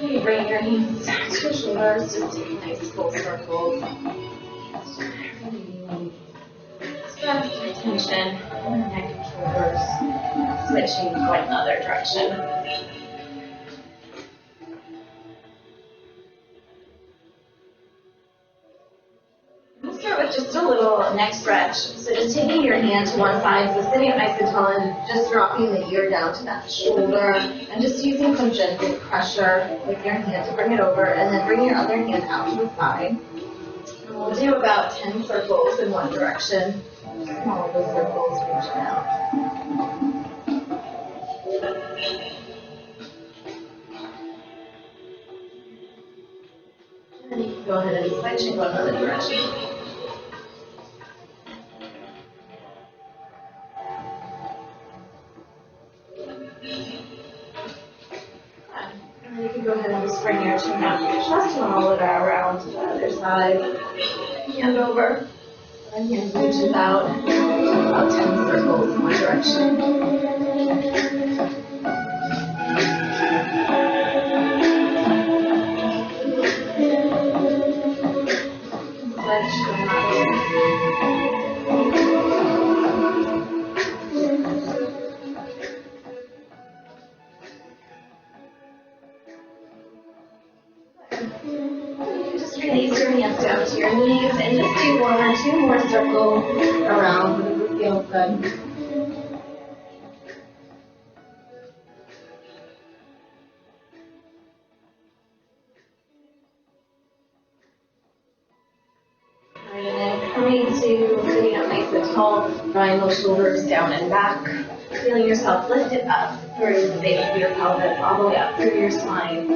Okay, bring your hands down to your shoulders. Just take a nice full circle. Stress and tension in the neck and shoulders. Switching, going the other direction. We'll start with just a little neck stretch. So just taking your hand to one side, so sitting up nice and tall, and just dropping the ear down to that shoulder, and just using some gentle pressure with your hand to bring it over, and then bring your other hand out to the side. And we'll do about 10 circles in one direction. All of the circles reaching out. And you can go ahead and switch and go another direction. And then you can go ahead and just bring your chin down to your chest and roll it around to the other side. Hand over. And hand reaches out. About 10 circles in one direction. Switch to another. Just release your hands down to your knees and just do 1 or 2 more circles around. Whatever feels good. Alright, and then coming to sitting up nice and tall, drawing those shoulders down and back. Feeling yourself lifted up through the base of your pelvis, all the way up through your spine.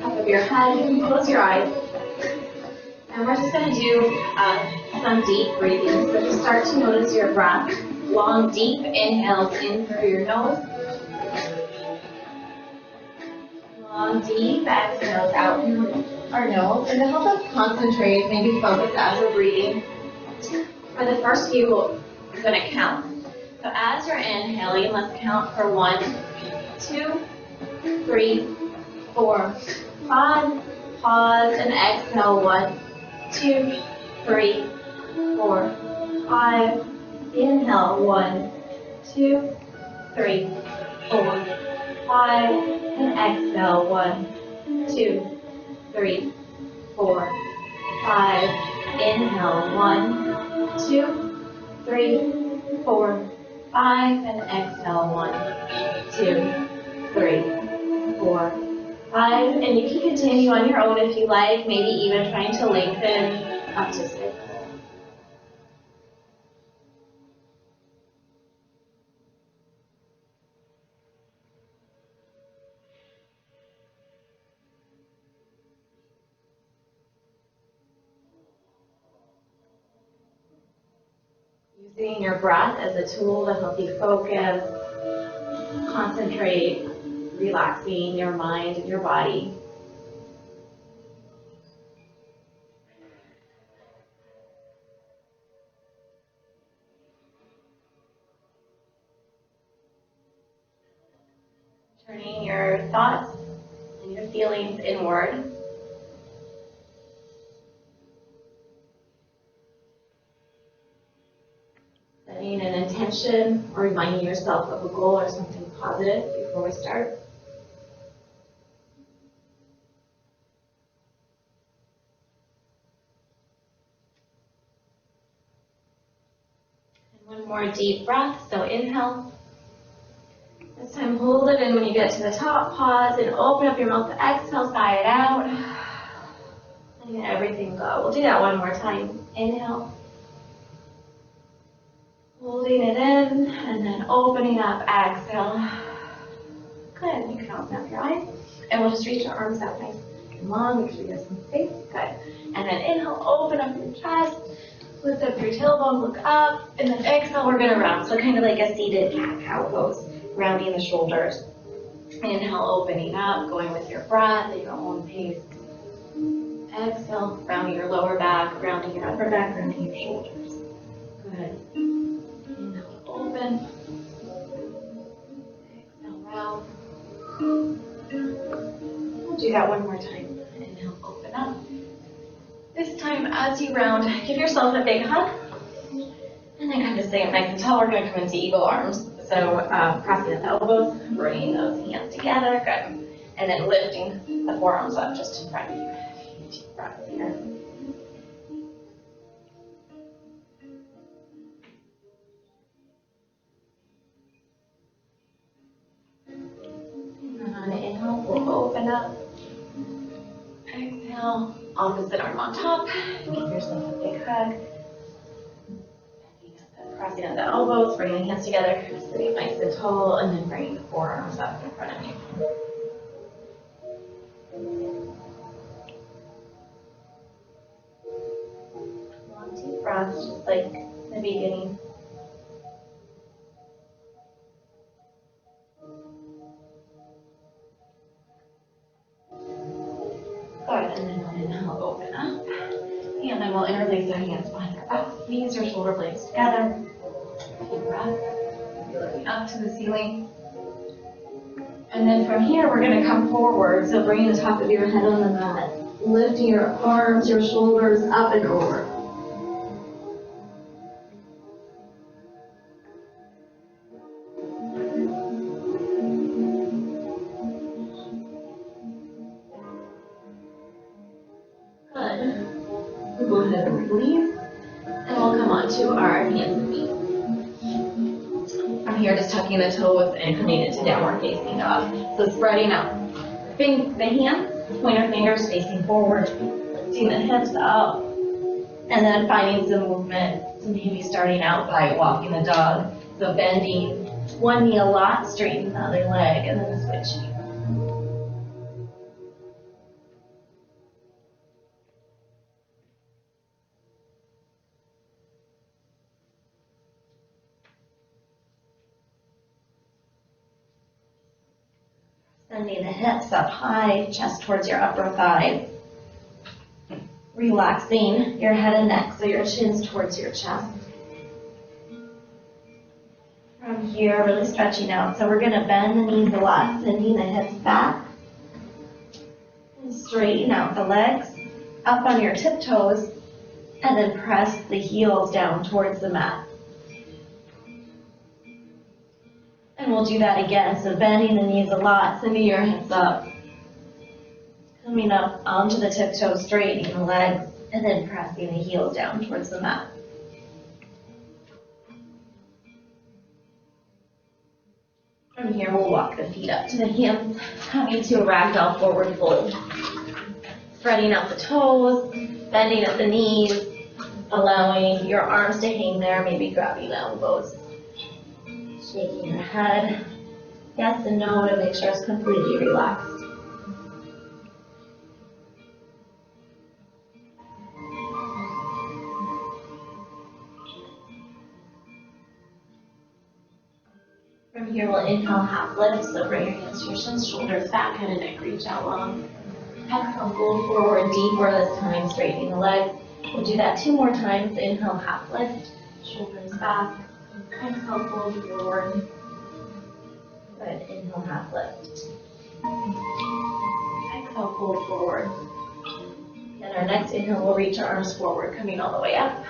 Top of your head, you can close your eyes. And we're just going to do some deep breathing. So just start to notice your breath. Long, deep inhales in through your nose. Long, deep exhales out through our nose. And to help us concentrate, maybe focus as we're breathing, for the first few, we're going to count. So as you're inhaling, let's count for 1, 2, 3, 4, 5. Pause and exhale. 1, 2, 3, 4, 5. Inhale. 1, 2, 3, 4, 5. And exhale. 1, 2, 3, 4, 5. Inhale. 1, 2, 3, 4, 5. And exhale. 1, 2, 3, 4, 5. And you can continue on your own if you like, maybe even trying to lengthen up to 6. Using your breath as a tool to help you focus, concentrate, relaxing your mind and your body. Turning your thoughts and your feelings inward. Setting an intention or reminding yourself of a goal or something positive before we start. And one more deep breath, so inhale. This time hold it in when you get to the top, pause and open up your mouth to exhale, sigh it out. And let everything go. We'll do that one more time. Inhale. Holding it in and then opening up, exhale. Good, you can open up your eyes. And we'll just reach our arms out nice and long, make sure you have some space. Good. And then inhale, open up your chest. Lift up your tailbone, look up, and then exhale, we're going to round. So kind of like a seated cat-cow pose, rounding the shoulders. Inhale, opening up, going with your breath at your own pace. Exhale, rounding your lower back, rounding your upper back, rounding your shoulders. Good. Inhale, open. Exhale, round. Do that one more time. Inhale, open up. This time, as you round, give yourself a big hug. And then kind of stay up nice and tall. We're going to come into eagle arms. So crossing the elbows, bringing those hands together. Good. And then lifting the forearms up just in front of you. Deep breath here. And then on the inhale, we'll open up. Exhale, opposite arm on top. Give yourself a big hug. Crossing out the elbows, bringing the hands together, sitting nice and tall, and then bringing the forearms up in front of you. Long deep breaths, just like the beginning. Good, and then on inhale, open up. And then we'll interlace our hands behind our back, knees or shoulder blades together. Deep breath. You're looking up to the ceiling. And then from here, we're going to come forward. So bringing the top of your head on the mat. Lifting your arms, your shoulders up and over. Good. We'll go ahead and release. And we'll come onto our hands and feet. From here, just tucking the toes and coming into downward facing dog. So spreading out the hands, pointer fingers facing forward, lifting the hips up, and then finding some movement. So maybe starting out by walking the dog. So bending one knee a lot, straighten the other leg, and then switching. Sending the hips up high, chest towards your upper thigh. Relaxing your head and neck so your chin's towards your chest. From here, really stretching out. So we're going to bend the knees a lot, sending the hips back. And straighten out the legs, up on your tiptoes, and then press the heels down towards the mat. And we'll do that again. So bending the knees a lot, sending your hips up. Coming up onto the tiptoes, straightening the legs, and then pressing the heels down towards the mat. From here, we'll walk the feet up to the hands, coming to a ragdoll forward fold. Spreading out the toes, bending at the knees, allowing your arms to hang there, maybe grabbing the elbows. Shaking your head, yes and no, to make sure it's completely relaxed. From here, we'll inhale, half lift, so bring your hands to your shins, shoulders back, head and neck reach out long. Exhale, fold forward deeper this time, straightening the legs. We'll do that 2 more times. Inhale, half lift, shoulders back. Exhale, fold forward. Good. Inhale, half lift. Exhale, fold forward. And our next inhale, we'll reach our arms forward, coming all the way up.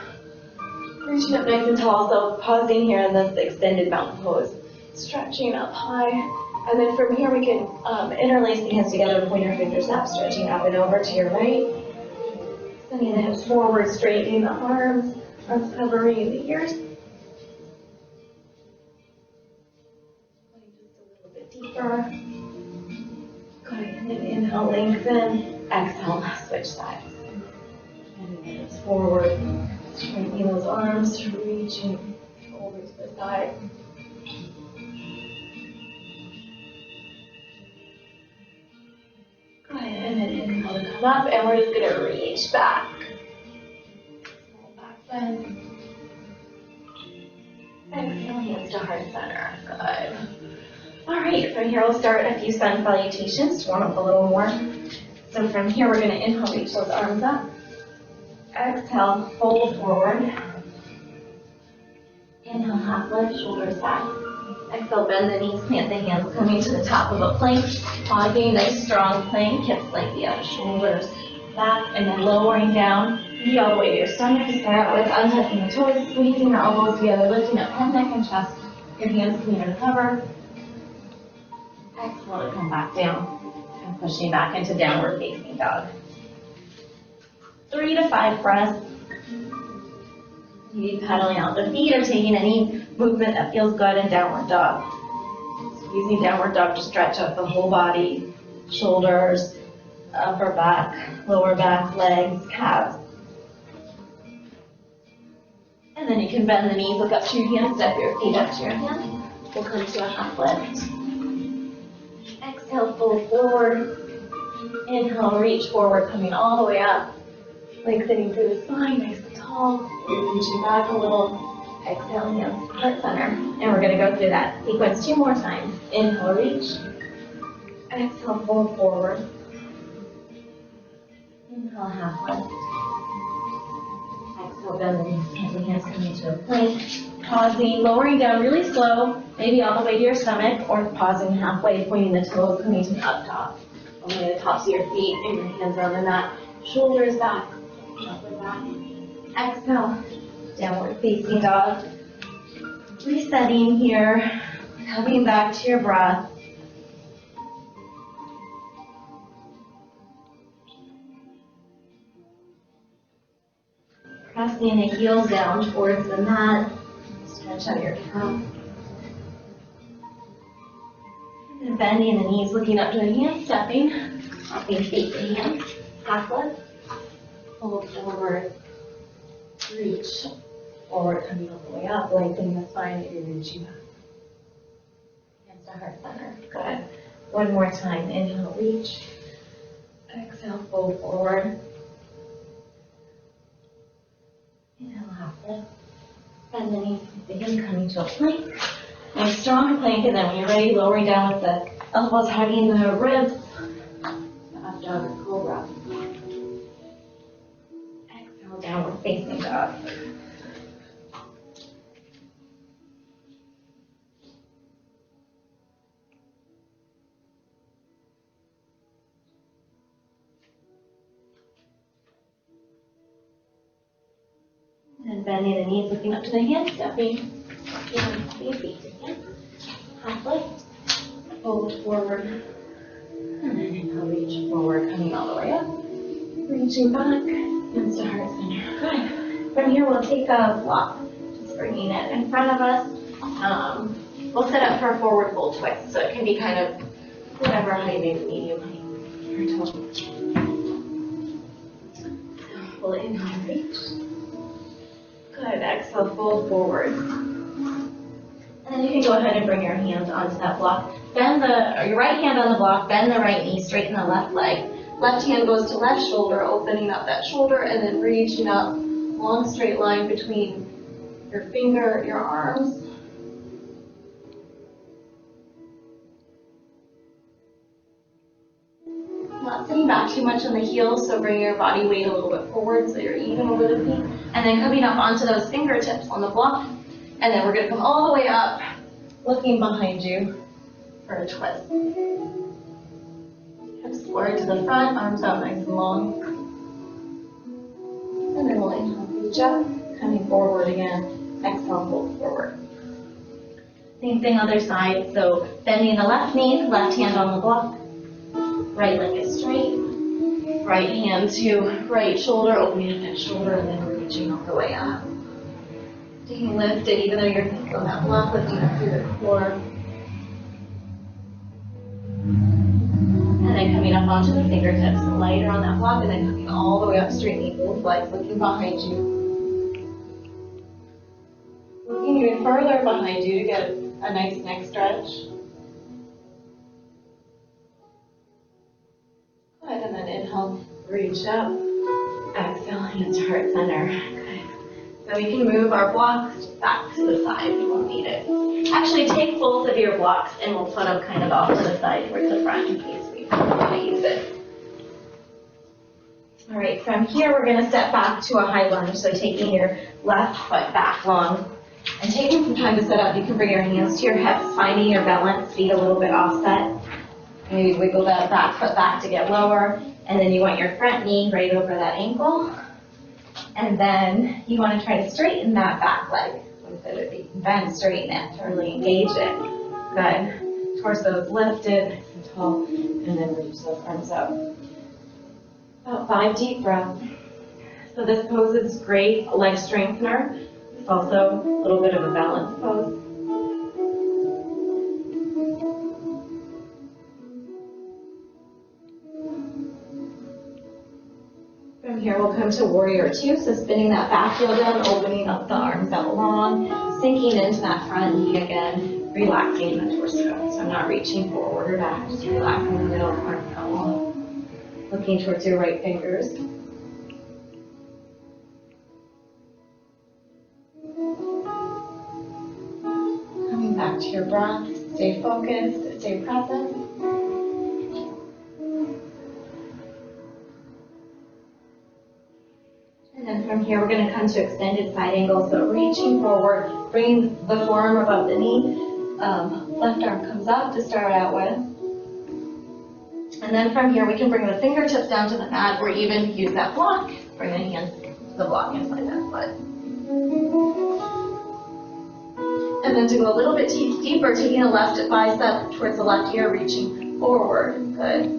Reaching up nice and tall, so pausing here in this extended mountain pose. Stretching up high. And then from here, we can interlace the hands together, point your fingers up, stretching up and over to your right. Sending the hips forward, straightening the arms, uncovering the ears. Deeper. Good. And then inhale, lengthen. Exhale, switch sides. And then hips forward. Straightening those arms, reaching over to the side. Good. And then inhale to come up, and we're just going to reach back. Small back bend. Exhale, hands to heart center. Good. All right, from here we'll start a few sun salutations to warm up a little more. So from here we're going to inhale, reach those arms up. Exhale, fold forward. Inhale, half lift, shoulders back. Exhale, bend the knees, plant the hands, coming to the top of a plank. Pausing, nice strong plank, hips lengthy out, shoulders back, and then lowering down. Maybe all the way to your stomach to start with, untucking the toes, squeezing the elbows together, lifting up head, neck, and chest. Your hands clean and hover. Exhale to come back down and pushing back into downward facing dog. 3 to 5 breaths. Maybe pedaling out the feet or taking any movement that feels good in downward dog. Using downward dog to stretch out the whole body, shoulders, upper back, lower back, legs, calves. And then you can bend the knees, look up to your hands, step your feet up to your hands. We'll come to a half lift. Exhale, fold forward. Inhale, reach forward, coming all the way up. Lengthening through the spine, nice and tall. Reaching back a little. Exhale, hands, heart center. And we're going to go through that sequence 2 more times. Inhale, reach. Exhale, fold forward. Inhale, half lift. Exhale, bend the knees, plant the hands, coming to a plank. Pausing, lowering down really slow, maybe all the way to your stomach, or pausing halfway, pointing the toes, coming to the up top. All the way to the tops of your feet, and your hands are on the mat. Shoulders back, upper back. Exhale, downward facing dog. Resetting here, coming back to your breath. Pressing the heels down towards the mat. Stretch out your calf. And then bending the knees, looking up to the hands, stepping. Hopping feet to hands. Half lift. Fold forward. Reach. Forward, coming all the way up. Lengthening the spine as you're reaching back. Hands to heart center. Good. One more time. Inhale, reach. Exhale, fold forward. Inhale, half lift. Bend the knees, the hands coming to a plank. Nice strong plank, and then when you're ready, lowering down with the elbows hugging the ribs. Up dog or cobra. Exhale, downward facing dog. And bending the knees, looking up to the hands, stepping. Feet to hands. Half lift. Fold forward. And then inhale, reach forward, coming all the way up. Reaching back. Hands to heart center. Good. From here, we'll take a block. Just bringing it in front of us. We'll set up for a forward fold twist. So it can be kind of whatever height, maybe medium height. Or tall. So we'll inhale, reach. Good. Exhale, fold forward. And then you can go ahead and bring your hands onto that block. Bend your right hand on the block, bend the right knee, straighten the left leg. Left hand goes to left shoulder, opening up that shoulder, and then reaching up, long straight line between your arms. Not sitting back too much on the heels, so bring your body weight a little bit forward so you're even over the feet. And then coming up onto those fingertips on the block. And then we're going to come all the way up, looking behind you for a twist. Hips forward to the front, arms out nice and long. And then we'll inhale, reach up, coming forward again. Exhale, fold forward. Same thing other side, so bending the left knee, left hand on the block. Right leg is straight. Right hand to right shoulder, opening that shoulder, and then reaching all the way up. Staying lifted, even though your feet on that block, lifting up through the floor. And then coming up onto the fingertips, lighter on that block, and then coming all the way up, straightening both legs, looking behind you. Looking even further behind you to get a nice neck stretch. Good, and then inhale, reach up. Exhale, hands to heart center. Good. So we can move our blocks back to the side. We won't need it. Actually, take both of your blocks and we'll put them kind of off to the side towards the front in case we want to use it. All right, from here we're going to step back to a high lunge. So taking your left foot back long, And taking some time to sit up, you can bring your hands to your hips, finding your balance, feet a little bit offset. Maybe wiggle that back foot back to get lower. And then you want your front knee right over that ankle. And then you want to try to straighten that back leg. Bend, straighten it, to really engage it. Good. Torso is lifted and tall, and then reach those arms up. About 5 deep breaths. So this pose is great, a leg strengthener. It's also a little bit of a balance pose. From here, we'll come to warrior two. So spinning that back heel down, opening up the arms out long, sinking into that front knee again, relaxing the torso. So I'm not reaching forward or back, just relaxing the middle arm out long. Looking towards your right fingers. Coming back to your breath. Stay focused, stay present. And then from here, we're going to come to extended side angle. So reaching forward, bringing the forearm above the knee. Left arm comes up to start out with. And then from here, we can bring the fingertips down to the mat, or even use that block. Bring the hands to the block inside that foot. And then to go a little bit deeper, taking the left bicep towards the left ear, reaching forward. Good.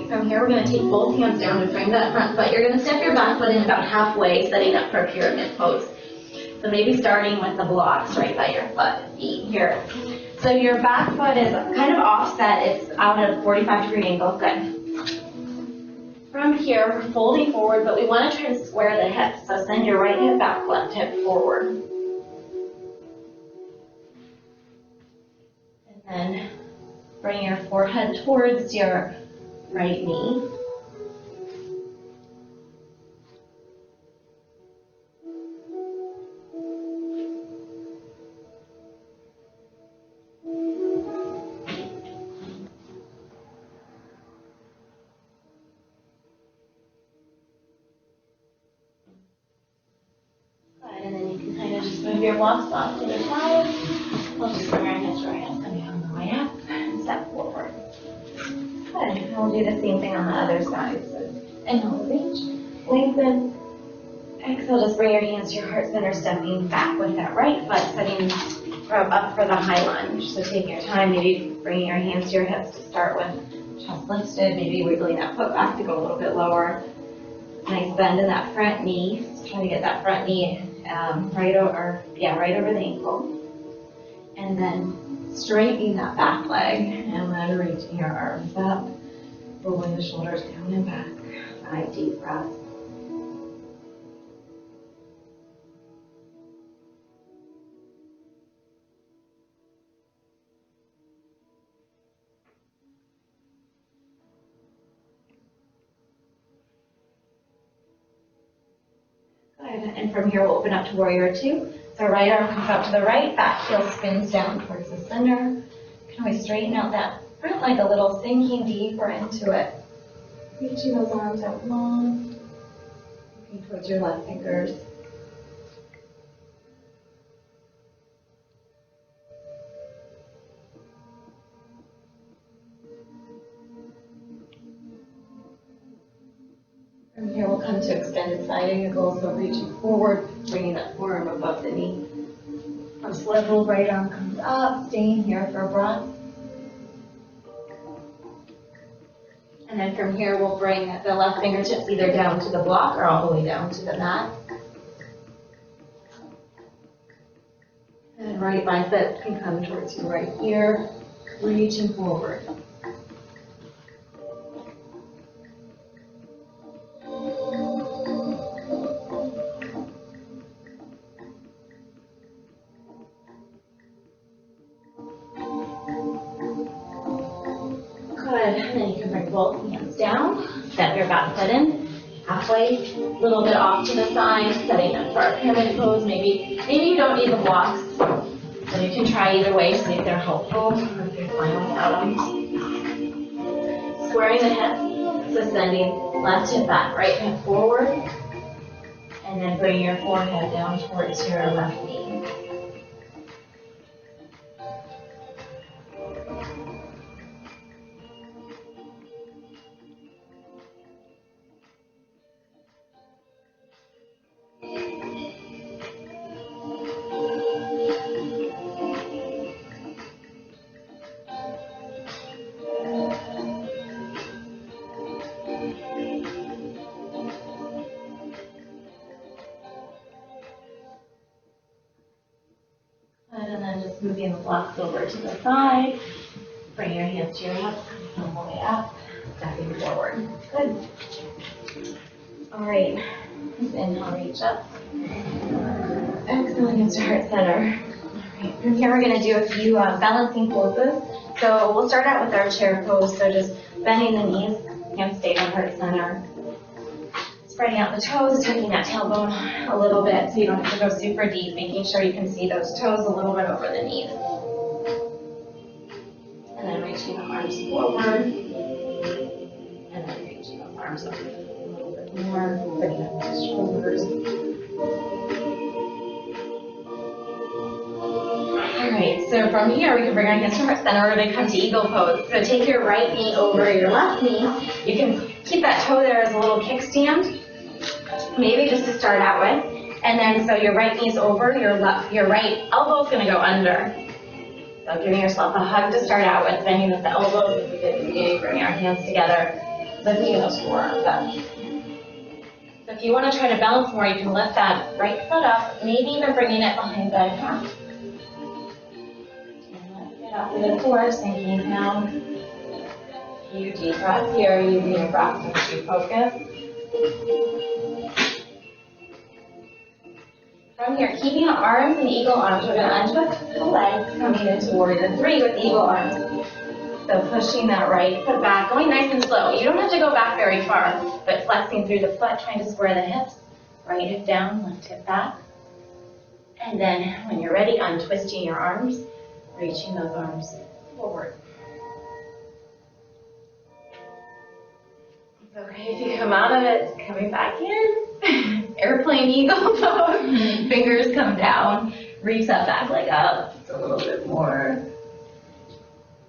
From here, we're going to take both hands down to frame that front foot. You're going to step your back foot in about halfway, setting up for a pyramid pose. So maybe starting with the blocks right by your feet here. So your back foot is kind of offset. It's out at a 45-degree angle. Good. From here, we're folding forward, but we want to try to square the hips. So send your right hip back, left hip forward. And then bring your forehead towards your right knee. Good, and then you can kind of just move your blocks off to the side. We'll just bring our hands to our hands, coming on the way up, and step forward. Good. And we'll do the same thing on the other side. So inhale, reach, lengthen. Exhale, just bring your hands to your heart center, stepping back with that right foot, setting up for the high lunge. So take your time, maybe bringing your hands to your hips to start with, chest lifted, maybe wiggling that foot back to go a little bit lower. Nice bend in that front knee. Just trying to get that front knee right over the ankle. And then straightening that back leg, and then reaching your arms up, rolling the shoulders down and back. 5 deep breaths. Good. And from here, we'll open up to warrior two. So right arm comes out to the right, back heel spins down towards the center. You can always straighten out that front leg a little, sinking deeper into it. Reaching those arms out long, looking towards your left fingers. From here, we'll come to extended side angle, so reaching forward, bringing that forearm above the knee. Our swivel, right arm comes up, staying here for a breath. And then from here, we'll bring the left fingertips either down to the block or all the way down to the mat. And right bicep can come towards your right ear, reaching forward. And then you can bring both hands down, step your back foot in, halfway, a little bit off to the side, setting up for our pyramid pose. Maybe you don't need the blocks. So you can try either way, see if they're helpful, or if you're fine without them. Squaring the hips, so sending left hip back, right hip forward, and then bring your forehead down towards your left knee. And then just moving the blocks over to the side. Bring your hands to your hips, come all the way up, stepping forward. Good. All right. Inhale, reach up. Exhale against your heart center. All right. From here, we're going to do a few balancing poses. So we'll start out with our chair pose. So just bending the knees, hands stay on heart center. Spreading out the toes, tucking that tailbone a little bit so you don't have to go super deep, making sure you can see those toes a little bit over the knees. And then reaching the arms forward. And then reaching the arms up a little bit more, bringing up the shoulders. Alright, so from here we can bring our hands to heart center. We're going to come to eagle pose. So take your right knee over your left knee. You can keep that toe there as a little kickstand, maybe just to start out with. And then so your right knee's over, your right elbow's going to go under. So giving yourself a hug to start out with, bending with the elbows at the beginning, bringing our hands together, lifting those forearms up. So if you want to try to balance more, you can lift that right foot up, maybe even bringing it behind the calf. Up to the core, sinking down. A few deep breaths here, using your breath to focus. From here, keeping the arms in eagle arms, we're going to untwist the legs, coming into warrior 3 with eagle arms. So pushing that right foot back, going nice and slow. You don't have to go back very far, but flexing through the foot, trying to square the hips. Right hip down, left hip back. And then when you're ready, untwisting your arms. Reaching those arms forward. It's okay if you come out of it, coming back in. Airplane eagle pose. Fingers come down. Reach that back leg up just a little bit more.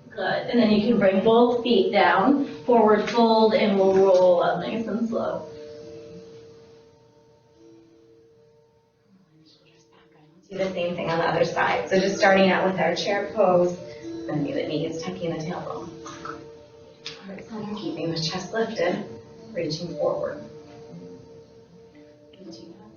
Good. And then you can bring both feet down. Forward fold and we'll roll up nice and slow. Do the same thing on the other side. So just starting out with our chair pose, bending the knees, tucking the tailbone. Heart center, keeping the chest lifted, reaching forward. Reaching up.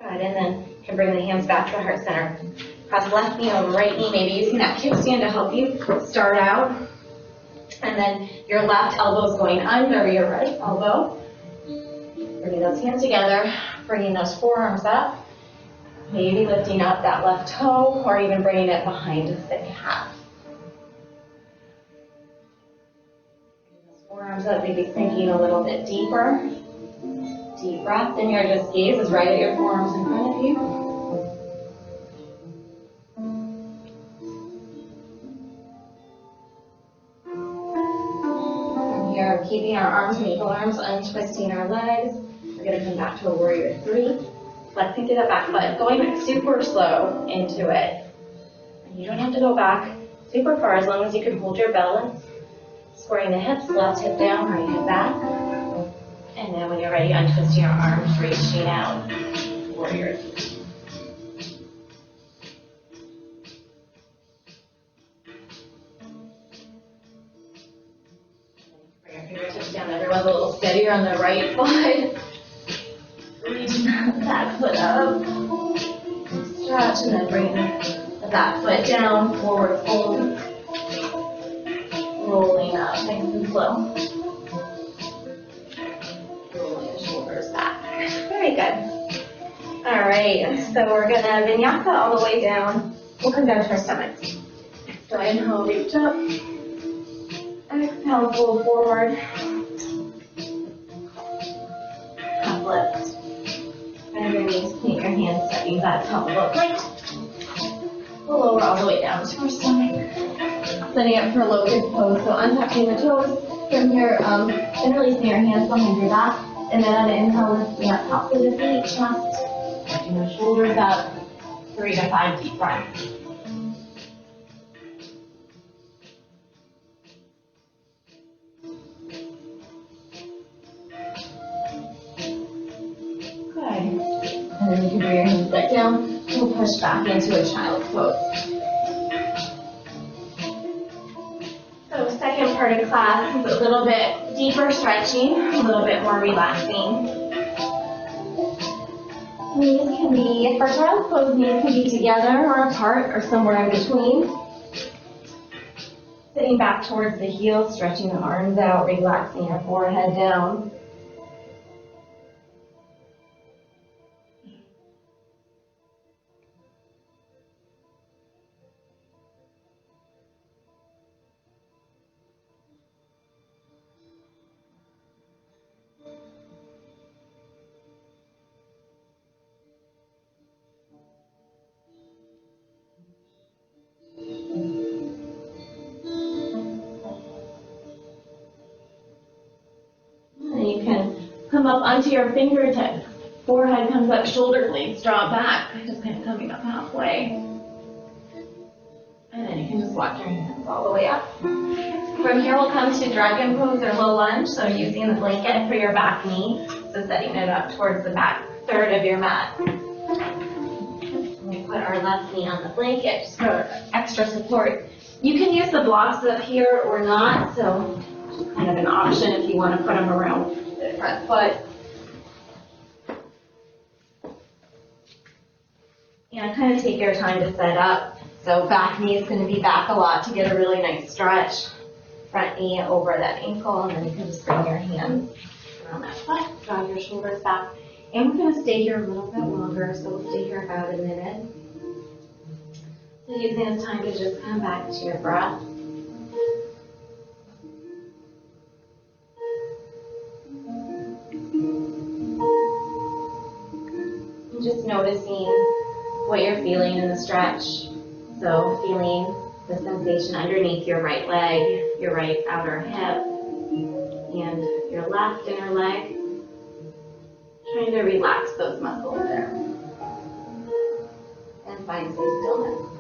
Good, and then you can bring the hands back to the heart center. Press left knee over right knee, maybe using that kickstand to help you start out. And then your left elbow is going under your right elbow. Bringing those hands together, bringing those forearms up, maybe lifting up that left toe or even bringing it behind the calf. Those forearms up, maybe sinking a little bit deeper. Deep breath, and your just gaze is right at your forearms in front of you. From here, keeping our arms and eagle arms, untwisting our legs. We're going to come back to a warrior 3. Flexing through that back foot, going super slow into it. And you don't have to go back super far as long as you can hold your balance. Squaring the hips, left hip down, right hip back. And then when you're ready, untwisting your arms, reaching out, warrior 3. Bring your fingertips down, everyone's a little steadier on the right foot. Reaching that back foot up, stretch, and then bring the back foot down, forward fold, rolling up, nice and slow. Rolling the shoulders back. Very good. All right, so we're going to vinyasa all the way down. We'll come down to our stomachs. So inhale, reach up. Exhale, fold forward. Uplift. And your knees, keep your hands stepping back top of a plate. We'll lower all the way down to our stomach. Setting up for a loaded pose, so untucking the toes. From here, interlacing your hands behind your back, and then on the inhale, lifting up top of the feet, chest, lifting the shoulders up, 3 to 5 deep breaths. Good. And then you can bring your hands back down. We'll push back into a child's pose. So second part of class is a little bit deeper stretching, a little bit more relaxing. Knees can be, for child's pose, knees can be together or apart or somewhere in between. Sitting back towards the heels, stretching the arms out, relaxing your forehead down. You can come up onto your fingertips. Forehead comes up, shoulder blades drop back, just kind of coming up halfway. And then you can just walk your hands all the way up. From here we'll come to dragon pose or low lunge, so using the blanket for your back knee, so setting it up towards the back third of your mat. We put our left knee on the blanket just for extra support. You can use the blocks up here or not, so kind of an option if you want to put them around the front foot. And kind of take your time to set up. So back knee is going to be back a lot to get a really nice stretch. Front knee over that ankle, and then you can just bring your hands around that foot, draw your shoulders back. And we're going to stay here a little bit longer, so we'll stay here about a minute. So using this time to just come back to your breath. Just noticing what you're feeling in the stretch. So feeling the sensation underneath your right leg, your right outer hip, and your left inner leg. Trying to relax those muscles there. And find some stillness.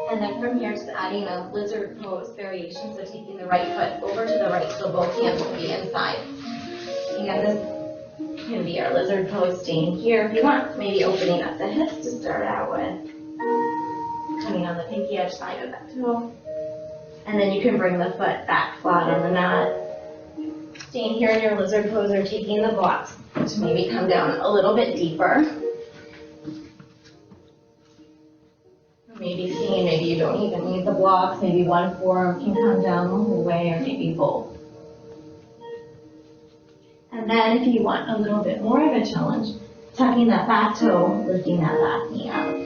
And then from here, just adding a lizard pose variation, so taking the right foot over to the right so both hands will be inside. And this can be our lizard pose, staying here. If you want, maybe opening up the hips to start out with. Coming on the pinky edge side of that toe. And then you can bring the foot back flat on the mat. Staying here in your lizard pose or taking the blocks to maybe come down a little bit deeper. Maybe seeing, maybe you don't even need the blocks, maybe one forearm can come down the whole way, or maybe both. And then if you want a little bit more of a challenge, tucking that back toe, lifting that back knee out.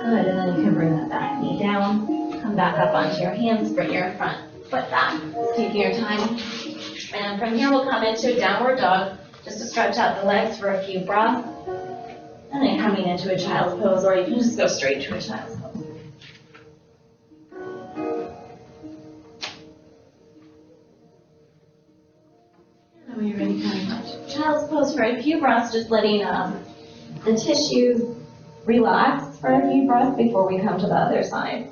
Good, and then you can bring that back knee down, come back up onto your hands, bring your front foot back, taking your time. And from here we'll come into a downward dog, just to stretch out the legs for a few breaths. And then coming into a child's pose, or you can just go straight to a child's pose. And when you're ready, coming into child's pose for a few breaths, just letting the tissues relax for a few breaths before we come to the other side.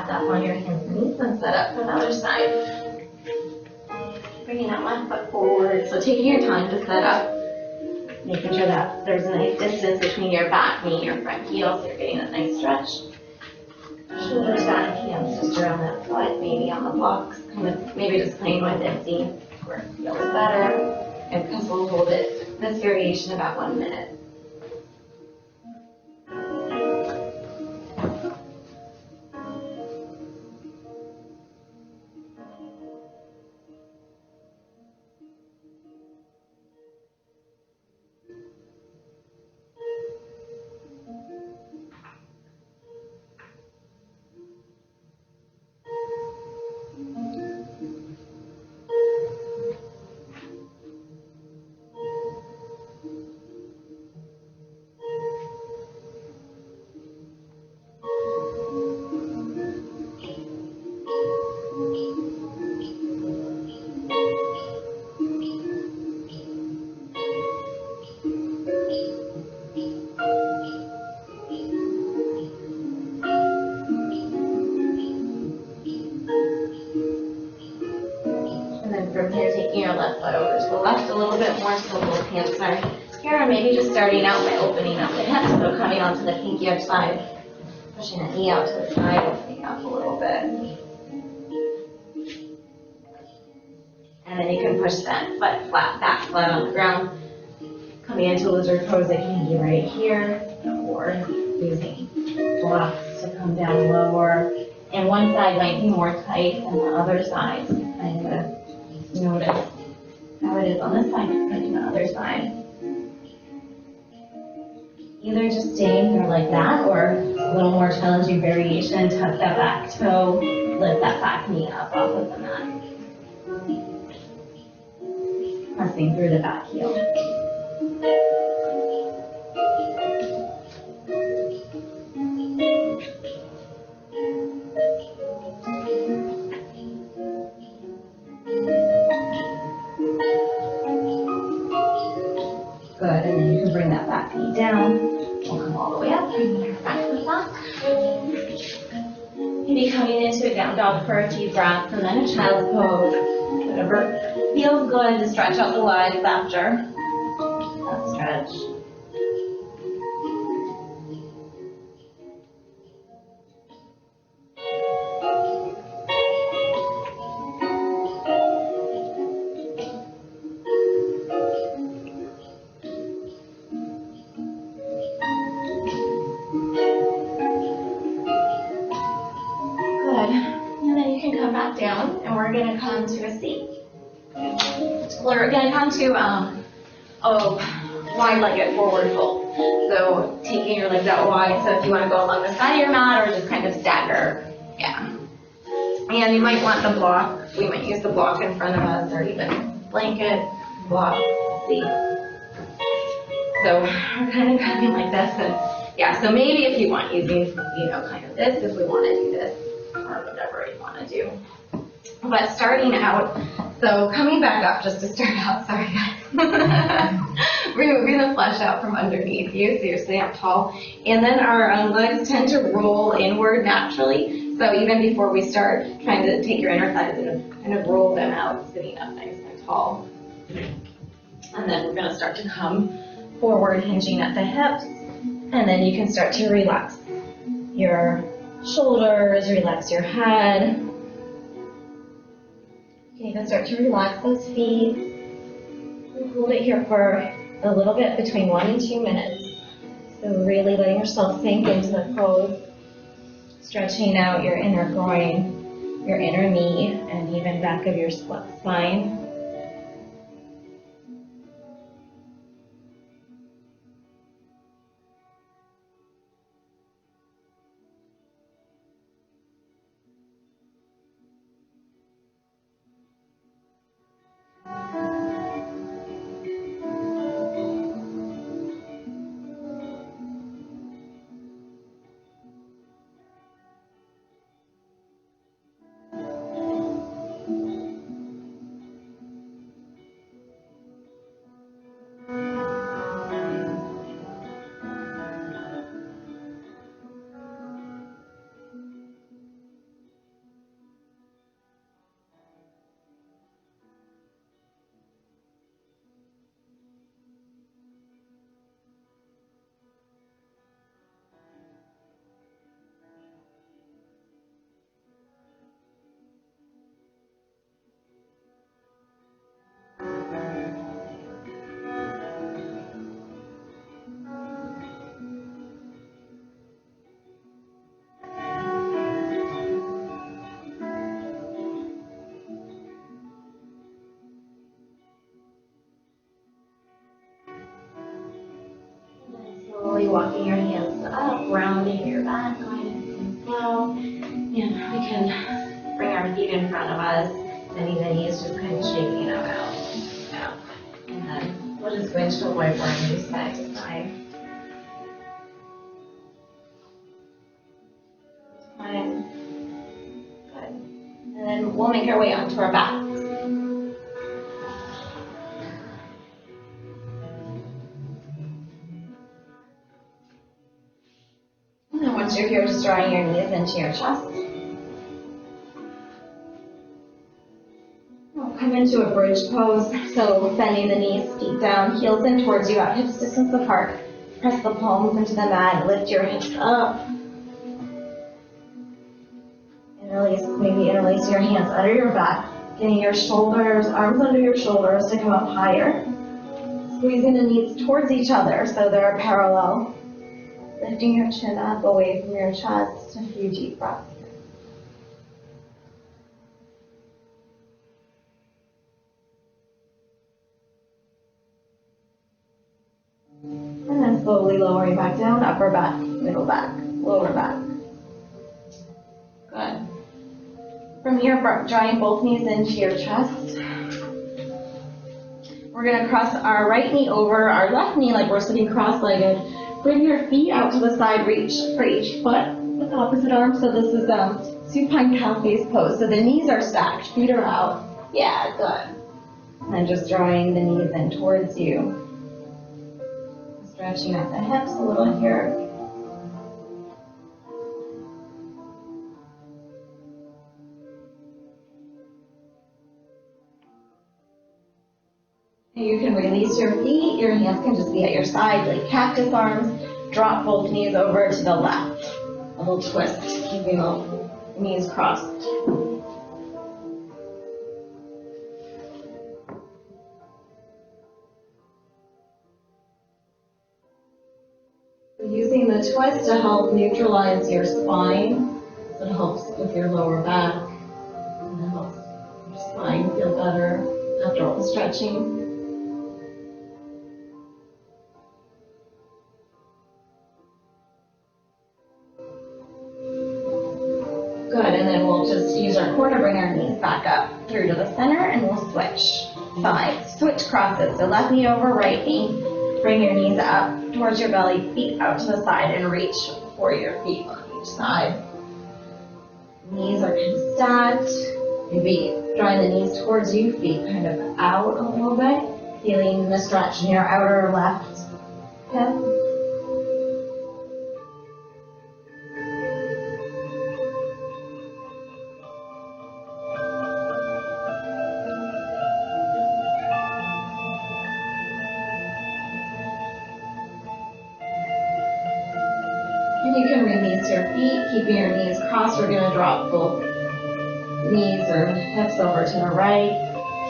back up on your hands and knees and set up for the other side. Bringing that left foot forward. So taking your time to set up, making sure that there's a nice distance between your back knee and your front heel, so you're getting a nice stretch. Shoulders back, hands just around that foot, maybe on the blocks, kind of maybe just playing with it, see where it feels better. And because we'll hold it, this variation about 1 minute. From here, taking your left foot over to the left a little bit more, so both hands are here, and maybe just starting out by opening up the hips, so coming onto the pinky edge side, pushing the knee out to the side, opening up a little bit. And then you can push that foot flat, back flat on the ground, coming into lizard pose. It can be right here, or using blocks to come down lower. And one side might be more tight than the other side. I'm gonna notice how it is on this side compared to the other side. Either just staying here like that, or a little more challenging variation, tuck that back toe, lift that back knee up off of the mat. Pressing through the back heel. Good, and then you can bring that back knee down. We'll come all the way up, bring your back foot back. Maybe coming into a down dog for a few breaths, and then a child's pose. Whatever feels good to stretch out the legs after that stretch. Down, and we're going to come to a seat. We're going to come to a wide-legged forward fold. So taking your legs out wide. So if you want to go along the side of your mat or just kind of stagger, yeah. And you might want the block. We might use the block in front of us, or even blanket, block, seat. So we're kind of coming like this, and yeah. So maybe if you want using, kind of this, if we want to do this, or whatever you want to do. But starting out, so coming back up just to start out, sorry guys. Removing the flesh out from underneath you, so you're sitting up tall. And then our legs tend to roll inward naturally. So even before we start, trying to take your inner thighs and kind of roll them out, sitting up nice and tall. And then we're going to start to come forward, hinging at the hips. And then you can start to relax your shoulders, relax your head. You can start to relax those feet. And hold it here for a little bit, between 1 and 2 minutes. So really letting yourself sink into the pose, stretching out your inner groin, your inner knee, and even back of your spine. walking your hands up, rounding your back, going in slow. And we can bring our feet in front of us, bending the knees, just kind of shaking them out. And then we'll just switch to whiteboard and move side to side. Fine. Good. And then we'll make our way onto our backs. And then once you're here, just drawing your knees into your chest. We'll come into a bridge pose, so bending the knees, feet down, heels in towards you, at hips distance apart. Press the palms into the mat, lift your hips up. Interlace your hands under your back, getting your shoulders, arms under your shoulders to come up higher. Squeezing the knees towards each other so they're parallel. Lifting your chin up away from your chest, a few deep breaths. And then slowly lowering back down, upper back, middle back, lower back. Good. From here, drawing both knees into your chest. We're going to cross our right knee over our left knee like we're sitting cross-legged. Bring your feet out to the side, reach for each foot with the opposite arm. So this is supine cow face pose. So the knees are stacked, feet are out. Yeah, good. And then just drawing the knees in towards you. Stretching at the hips a little here. You can release your feet, your hands can just be at your side like cactus arms. Drop both knees over to the left. A little twist, keeping the knees crossed. Using the twist to help neutralize your spine. So it helps with your lower back. And it helps your spine feel better after all the stretching. Good, and then we'll just use our core to bring our knees back up through to the center, and we'll switch sides. Switch crosses, so left knee over right knee. Bring your knees up towards your belly, feet out to the side, and reach for your feet on each side. Knees are kind of stacked. Maybe drawing the knees towards you, feet kind of out a little bit. Feeling the stretch in your outer left hip. You can release your feet, keeping your knees crossed. We're going to drop both knees or hips over to the right,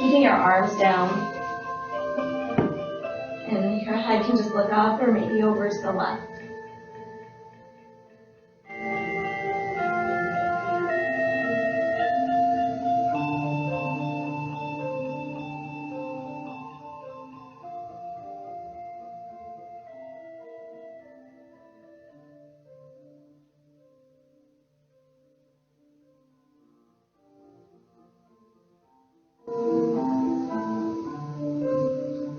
keeping your arms down. And your head can just look up or maybe over to the left.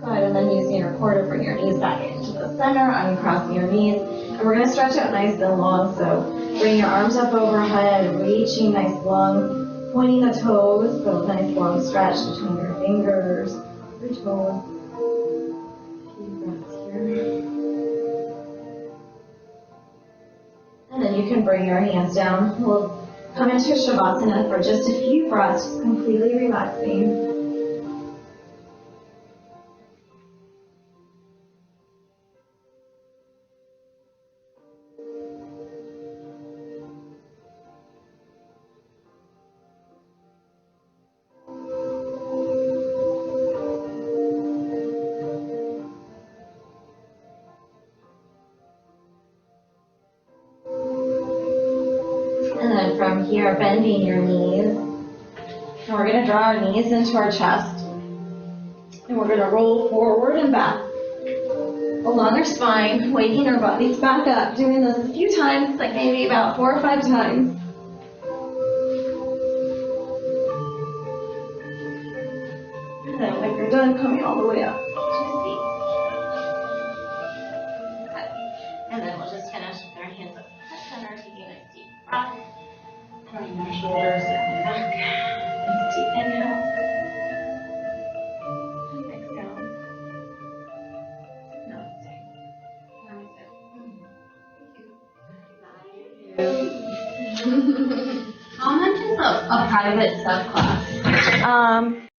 And then using your core to bring your knees back into the center, uncrossing your knees. And we're going to stretch out nice and long. So bring your arms up overhead, reaching nice long, pointing the toes. So nice long stretch between your fingers, your toes. Deep breaths here. And then you can bring your hands down. We'll come into Shavasana for just a few breaths, just completely relaxing. And then from here, bending your knees. And we're going to draw our knees into our chest. And we're going to roll forward and back. along our spine, waking our bodies back up, doing this a few times, like maybe about 4 or 5 times. And then when you're done, coming all the way up to seat. Okay. And then we'll just finish with our hands up at center, taking a deep breath. Turning our shoulders back. Nice deep inhale. And exhale. Namaste. Namaste. How much is a private subclass?